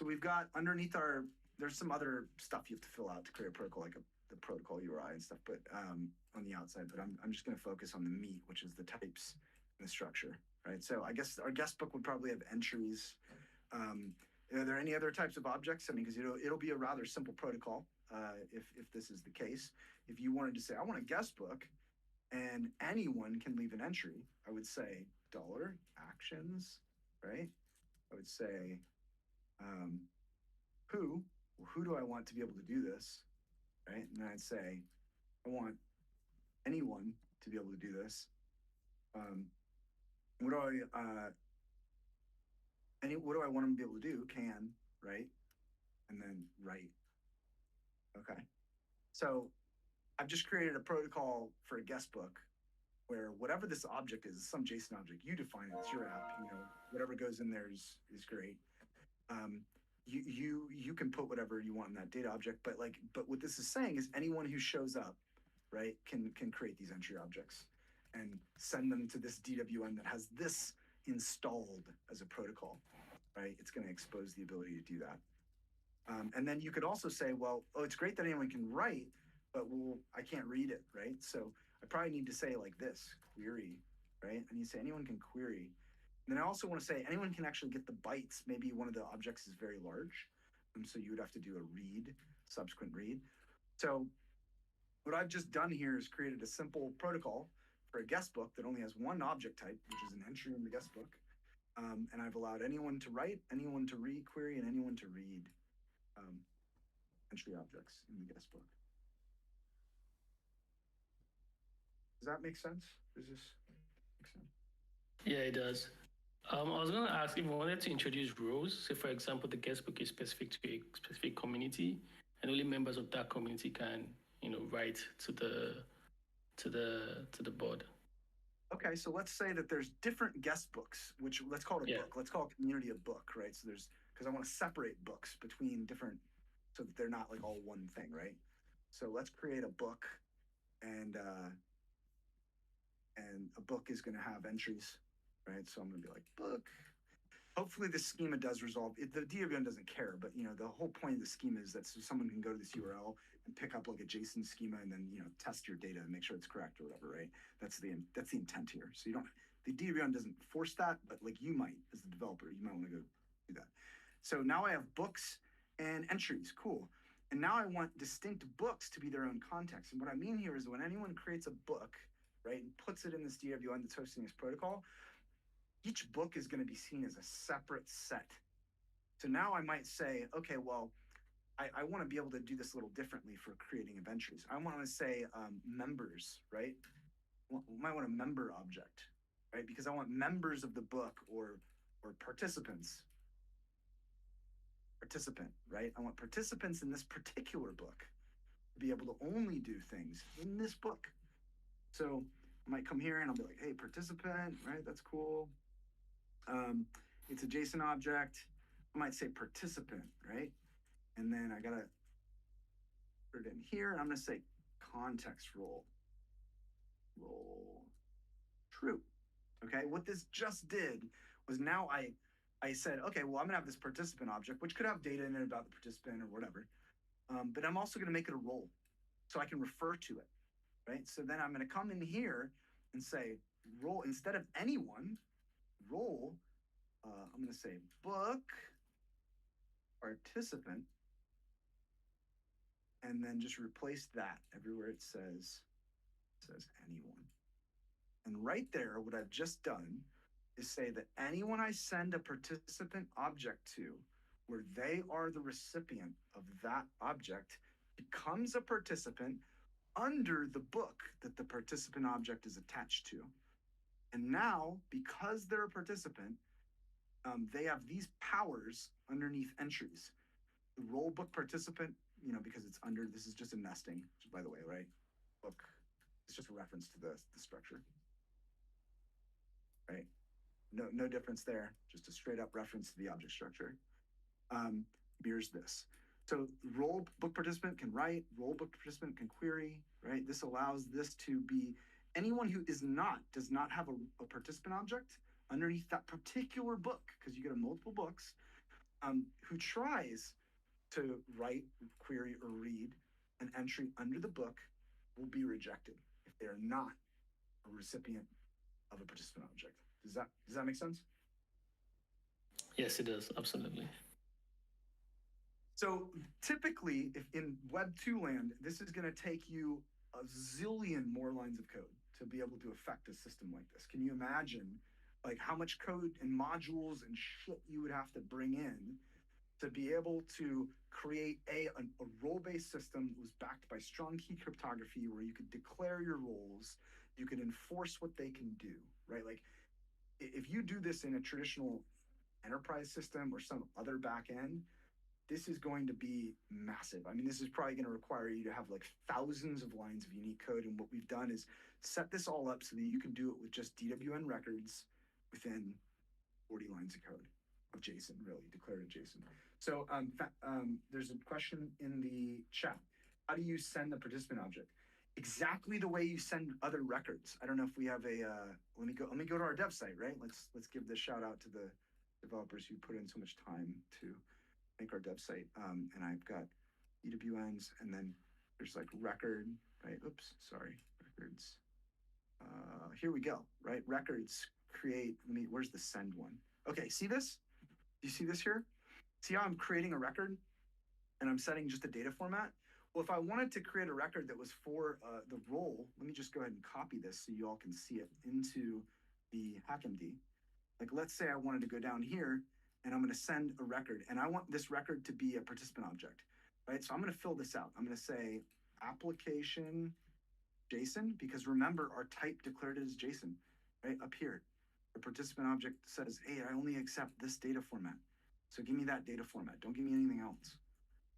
So we've got underneath there's some other stuff you have to fill out to create a protocol, like the protocol URI and stuff, but on the outside. But I'm just going to focus on the meat, which is the types and the structure, right? So I guess our guest book would probably have entries. Are there any other types of objects? I mean, because it'll be a rather simple protocol if this is the case. If you wanted to say, I want a guest book, and anyone can leave an entry, I would say $actions, right? I would say who do I want to be able to do this, right? And then I'd say I want anyone to be able to do this. What do I want them to be able to do? Can, right? And then write. Okay. So I've just created a protocol for a guest book where whatever this object is some JSON object. You define it. It's your app. Whatever goes in there is great. You can put whatever you want in that data object, but what this is saying is anyone who shows up, right, can create these entry objects and send them to this DWN that has this installed as a protocol, right? It's going to expose the ability to do that. And then you could also say, well, it's great that anyone can write, but I can't read it, right? So I probably need to say like this, query, right? I need to say anyone can query. And then I also want to say anyone can actually get the bytes. Maybe one of the objects is very large, so you would have to do a read, subsequent read. So what I've just done here is created a simple protocol for a guest book that only has one object type, which is an entry in the guest book. And I've allowed anyone to write, anyone to read query, and anyone to read entry objects in the guest book. Does that make sense? Does this make sense? Yeah, it does. I was going to ask if you wanted to introduce roles. Say, for example, the guest book is specific to a specific community, and only members of that community can, write to the board. Okay, so let's say that there's different guest books, which let's call it a book. Let's call it community a book, right? So because I want to separate books between different, so that they're not like all one thing, right? So let's create a book, and a book is going to have entries, right? So I'm going to be like book. Hopefully the schema does resolve it. The DWN doesn't care, but the whole point of the schema is that so someone can go to this URL and pick up like a JSON schema and then test your data and make sure it's correct or whatever, right? That's the intent here. So the DWN doesn't force that, but like you might as the developer, you might want to go do that. So now I have books and entries, cool. And now I want distinct books to be their own context. And what I mean here is when anyone creates a book, right, and puts it in this DWN that's hosting this protocol, each book is going to be seen as a separate set. So now I might say, okay, well, I want to be able to do this a little differently for creating of entries. I want to say members, right? We might want a member object, right? Because I want members of the book or participants. Participant, right? I want participants in this particular book to be able to only do things in this book. So I might come here and I'll be like, hey, participant, right? That's cool. It's a JSON object. I might say participant, right? And then I gotta put it in here, and I'm gonna say context role true. Okay, what this just did was now I said, okay, well, I'm gonna have this participant object, which could have data in it about the participant or whatever. But I'm also gonna make it a role so I can refer to it, right? So then I'm gonna come in here and say role instead of anyone, role, I'm going to say book participant, and then just replace that everywhere it says anyone. And right there, what I've just done is say that anyone I send a participant object to, where they are the recipient of that object, becomes a participant under the book that the participant object is attached to. And now, because they're a participant, they have these powers underneath entries. The role book participant, because it's under, this is just a nesting, by the way, right? Book, it's just a reference to the structure, right? No difference there, just a straight up reference to the object structure. Here's this. So role book participant can write, role book participant can query, right? This allows this to be anyone who does not have a participant object underneath that particular book, because you get multiple books, who tries to write, query, or read an entry under the book will be rejected if they are not a recipient of a participant object. Does that make sense? Yes, it does. Absolutely. So typically, if in Web 2 land, this is going to take you a zillion more lines of code to be able to affect a system like this. Can you imagine like how much code and modules and shit you would have to bring in to be able to create a role-based system that was backed by strong key cryptography where you could declare your roles, you can enforce what they can do, right? Like if you do this in a traditional enterprise system or some other back end, this is going to be massive. I mean, this is probably going to require you to have like thousands of lines of unique code. And what we've done is set this all up so that you can do it with just DWN records within 40 lines of code of JSON, really declared JSON. So there's a question in the chat. How do you send the participant object? Exactly the way you send other records. I don't know if we have a. Let me go to our dev site, right? Let's give this shout out to the developers who put in so much time to make our dev site. And I've got EWNs, and then there's like record, right? Oops, sorry, records. Here we go, right? Records create. Where's the send one? Okay, see this? Do you see this here? See how I'm creating a record and I'm setting just a data format? Well, if I wanted to create a record that was for the role, let me just go ahead and copy this so you all can see it into the HackMD. Like, let's say I wanted to go down here and I'm going to send a record, and I want this record to be a participant object, right? So I'm going to fill this out. I'm going to say application JSON, because remember our type declared as JSON, right? Up here, the participant object says, hey, I only accept this data format. So give me that data format. Don't give me anything else.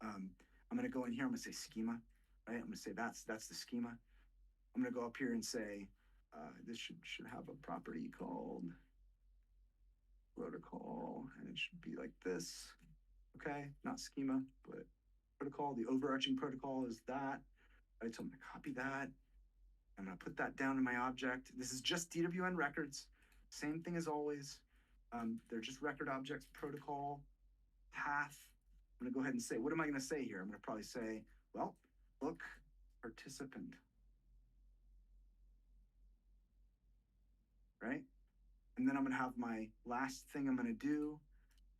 I'm going to go in here. I'm going to say schema, right? I'm going to say that's the schema. I'm going to go up here and say, this should have a property called protocol, and it should be like this. Okay, not schema, but protocol. The overarching protocol is that. Right, so I'm going to copy that. I'm going to put that down in my object. This is just DWN records. Same thing as always. They're just record objects, protocol, path. I'm going to go ahead and say, what am I going to say here? I'm going to probably say, well, book participant. Right? And then I'm going to have my last thing I'm going to do.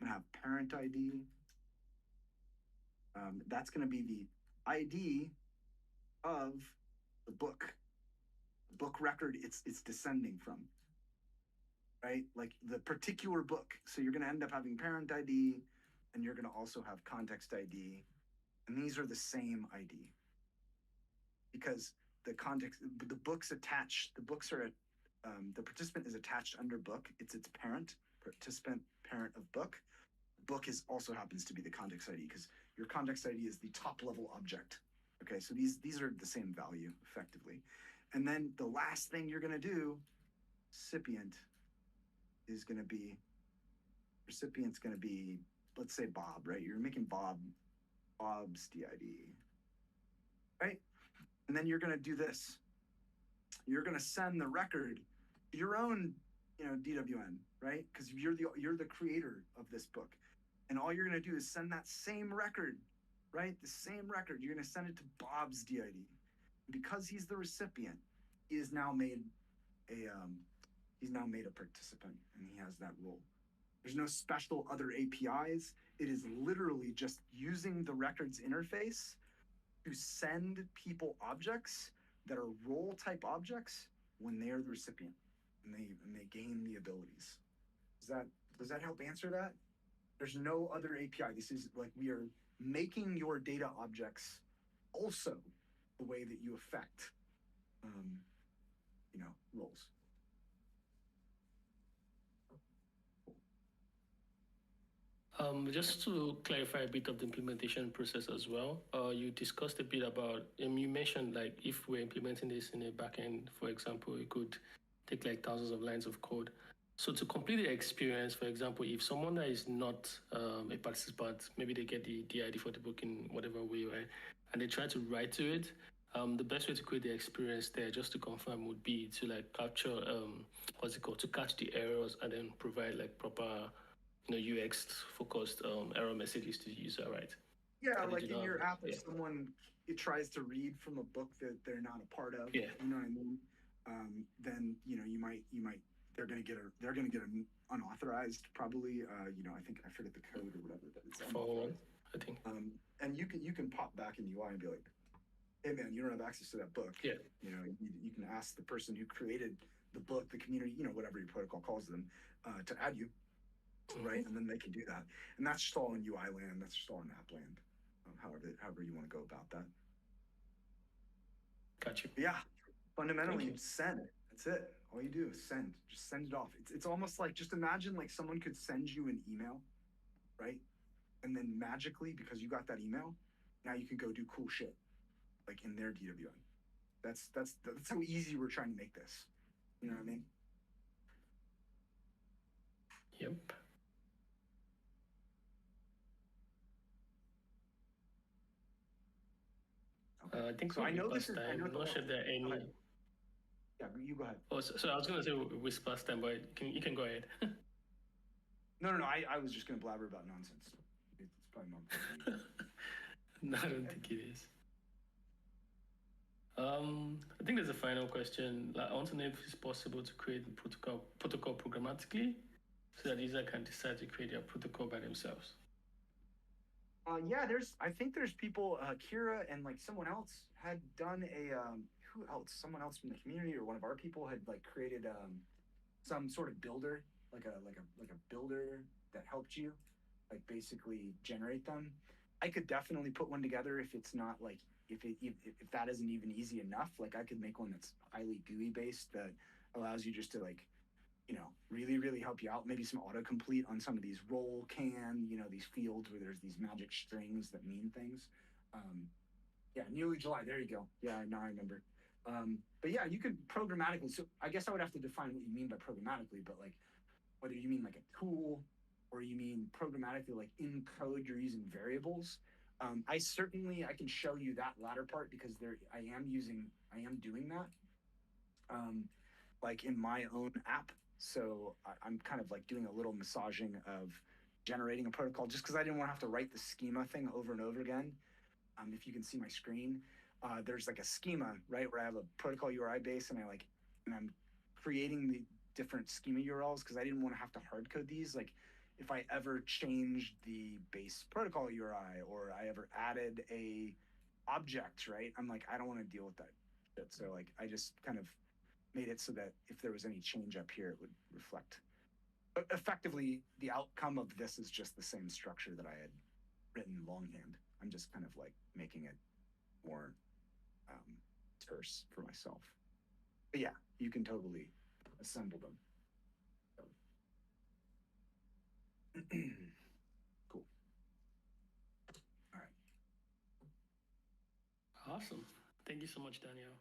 I'm going to have parent ID. That's going to be the ID of the book record it's descending from, right? Like the particular book. So you're going to end up having parent ID, and you're going to also have context ID, and these are the same ID because the context, the books attached, the books are the participant is attached under book. It's its parent, participant parent of book. Book is also happens to be the context ID because your context ID is the top level object. Okay, so these are the same value effectively. And then the last thing you're going to do, recipient is going to be, recipient's going to be, let's say Bob, right? You're making Bob's DID, right? And then you're going to do this. You're going to send the record your own, DWN, right? Because you're the creator of this book, and all you're going to do is send that same record, right? The same record. You're going to send it to Bob's DID. Because he's the recipient, he is now made a participant, and he has that role. There's no special other APIs. It is literally just using the records interface to send people objects that are role type objects when they are the recipient and they gain the abilities. Does that help answer that? There's no other API. This is like we are making your data objects also the way that you affect roles. Just to clarify a bit of the implementation process as well, you discussed a bit about, you mentioned like if we're implementing this in a backend, for example, it could take like thousands of lines of code. So to complete the experience, for example, if someone that is not a participant, maybe they get the DID for the book in whatever way, right? And they try to write to it, the best way to create the experience there, just to confirm, would be to like capture, to catch the errors and then provide like proper UX focused error messages to the user, right? Yeah, And like in your app, if yeah. someone it tries to read from a book that they're not a part of, Yeah. you know what I mean? Then you might they're gonna get an unauthorized probably. I think I forget the code or whatever, but it's unauthorized. I think. And you can pop back in UI and be like, hey man, you don't have access to that book. Yeah. You can ask the person who created the book, the community, whatever your protocol calls them, to add you, right? And then they can do that. And that's just all in UI land. That's just all in app land. However you want to go about that. Got you. Yeah, fundamentally send. That's it. All you do is send. Just send it off. It's almost like, just imagine like someone could send you an email, right? And then magically, because you got that email, now you can go do cool shit, like in their DWN. That's how easy we're trying to make this. You know what I mean? Yep. I think so. I know this is. I'm not sure there are any. Yeah, you go ahead. Oh, so I was going to say with past time, but you can go ahead. No. I was just going to blabber about nonsense. It's probably not. No, I don't think it is. I think there's a final question. I want to know if it's possible to create the protocol programmatically, so that user can decide to create their protocol by themselves. Yeah, I think there's people, Kira and like someone else had done who else? Someone else from the community or one of our people had like created some sort of builder, like a builder that helped you, like basically generate them. I could definitely put one together if it's not like if that isn't even easy enough. Like I could make one that's highly GUI based that allows you just to like really, really help you out. Maybe some autocomplete on some of these roll can, these fields where there's these magic strings that mean things. Yeah, nearly July. There you go. Yeah, now I remember. But yeah, you could programmatically. So I guess I would have to define what you mean by programmatically, but like whether you mean like a tool or you mean programmatically like in code you're using variables. I can show you that latter part because I am doing that. Like in my own app. So I'm kind of like doing a little massaging of generating a protocol just because I didn't want to have to write the schema thing over and over again. If you can see my screen, there's like a schema, right, where I have a protocol URI base and I'm creating the different schema URLs because I didn't want to have to hard code these. Like if I ever changed the base protocol URI or I ever added a object, right, I'm like, I don't want to deal with that shit. So like I just kind of made it so that if there was any change up here, it would reflect. But effectively, the outcome of this is just the same structure that I had written longhand. I'm just kind of like making it more terse for myself. But yeah, you can totally assemble them. Cool. All right. Awesome. Thank you so much, Daniel.